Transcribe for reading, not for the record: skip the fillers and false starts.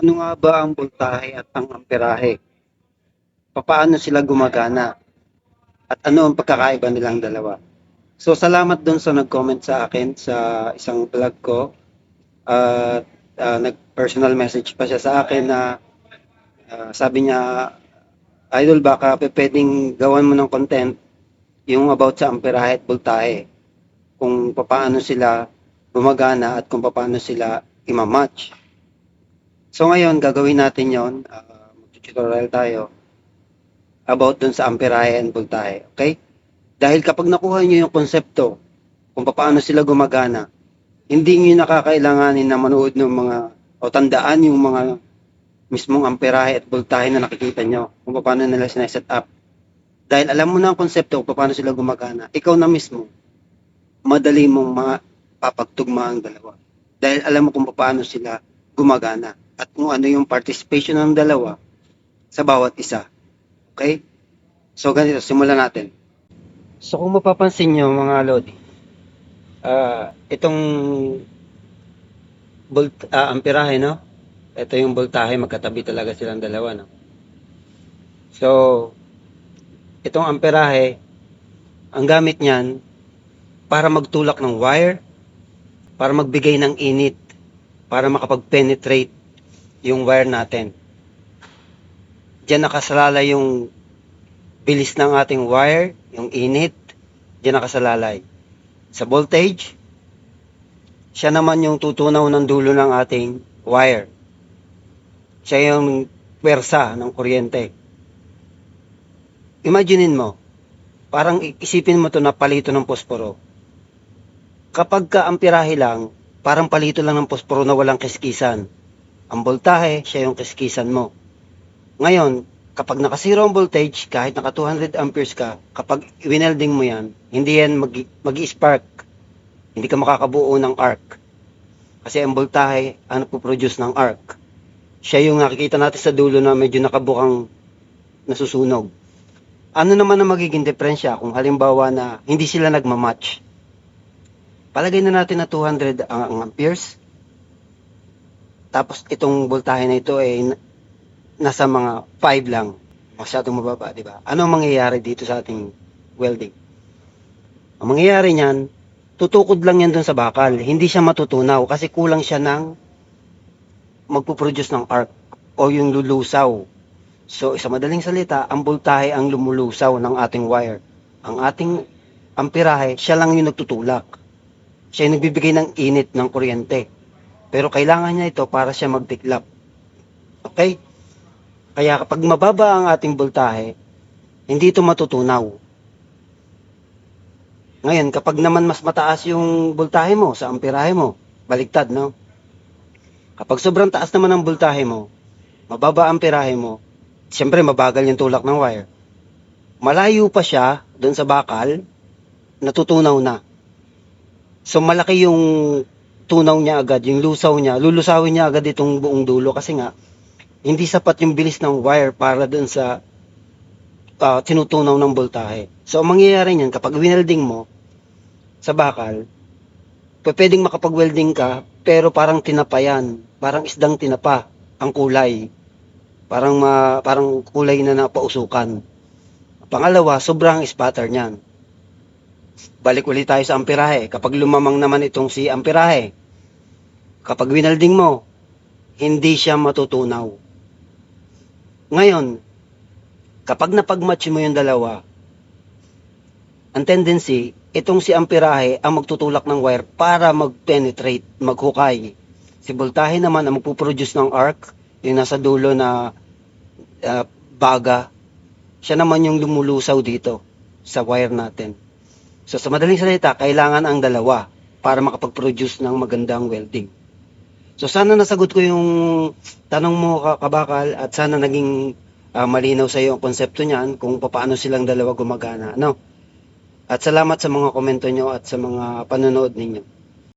Ano nga ba ang boltahe at ang amperahe? Papaano sila gumagana? At ano ang pagkakaiba nilang dalawa? So, salamat dun sa nag-comment sa akin sa isang vlog ko. At nag-personal message pa siya sa akin na sabi niya, Idol, baka pwedeng gawan mo ng content yung about sa amperahe at voltahe. Kung paano sila gumagana at kung paano sila imamatch. So ngayon, gagawin natin yon. Mag-tutorial tayo about dun sa amperahe and voltahe. Okay? Dahil kapag nakuha nyo yung konsepto kung paano sila gumagana, hindi nyo nakakailanganin na manood ng mga o tandaan yung mga mismong amperahe at voltahe na nakikita nyo kung paano nila sineset up. Dahil alam mo na ang konsepto kung paano sila gumagana, ikaw na mismo, madali mong mapapagtugma ang dalawa. Dahil alam mo kung paano sila gumagana at kung ano yung participation ng dalawa sa bawat isa. Okay? So ganito, simulan natin. So kung mapapansin nyo mga lodi, itong amperahe, no? Ito yung voltahe, magkatabi talaga silang dalawa, no? So, itong amperahe, ang gamit niyan para magtulak ng wire, para magbigay ng init, para makapag-penetrate yung wire natin. Diyan nakasalalay yung bilis ng ating wire, yung init, diyan nakasalalay. Sa voltage, siya naman yung tutunaw ng dulo ng ating wire. Siya yung pwersa ng kuryente. Imaginein mo, parang isipin mo to na palito ng posporo. Kapag ka-amperahe lang, parang palito lang ng posporo na walang kiskisan. Ang voltahe, siya yung kiskisan mo. Ngayon, kapag naka-zero ang voltage, kahit naka 200 amperes ka, kapag winelding mo yan, hindi yan mag-i-spark. Hindi ka makakabuo ng arc. Kasi ang voltahe, ang nagpo-produce ng arc. Siya yung nakikita natin sa dulo na medyo nakabukang nasusunog. Ano naman ang magiging diferensya kung halimbawa na hindi sila nagmamatch? Palagay na natin na 200 ang amperes. Tapos itong voltahe na ito ay nasa mga 5 lang. Masyadong mababa, di ba? Ano ang mangyayari dito sa ating welding? Ang mangyayari niyan, tutukod lang yan dun sa bakal. Hindi siya matutunaw kasi kulang siya ng magpuproduce ng arc o yung lulusaw. So, sa madaling salita, ang voltahe ang lumulusaw ng ating wire. Ang ating amperahe, siya lang yung nagtutulak. Siya yung nagbibigay ng init ng kuryente. Pero kailangan niya ito para siya magtiklap. Okay? Kaya kapag mababa ang ating voltahe, hindi ito matutunaw. Ngayon, kapag naman mas mataas yung voltahe mo sa amperahe mo, baliktad, no? Kapag sobrang taas naman ang voltahe mo, mababa ang amperahe mo, siyempre mabagal yung tulak ng wire. Malayo pa siya doon sa bakal, natutunaw na. So malaki yung tunaw niya agad, yung lusaw niya, lulusawin niya agad itong buong dulo kasi nga, hindi sapat yung bilis ng wire para doon sa tinutunaw ng voltahe. So ang mangyayari niyan, kapag winelding mo sa bakal, pwedeng makapag-welding ka, pero parang tinapayan, parang isdang tinapa ang kulay. Parang kulay na napausukan. Pangalawa, sobrang spatter niyan. Balik ulit tayo sa amperahe. Kapag lumamang naman itong si amperahe, kapag winelding mo, hindi siya matutunaw. Ngayon, kapag napag-match mo yung dalawa, ang tendency, itong si amperahe ang magtutulak ng wire para mag-penetrate, maghukay. Si voltahe naman ang magpuproduce ng arc, yung nasa dulo na baga. Siya naman yung lumulusaw dito sa wire natin. So sa madaling salita, kailangan ang dalawa para makapag-produce ng magandang welding. So sana nasagot ko yung tanong mo kabakal at sana naging malinaw sa iyo ang konsepto niyan kung paano silang dalawa gumagana. No? At salamat sa mga komento nyo at sa mga panonood ninyo.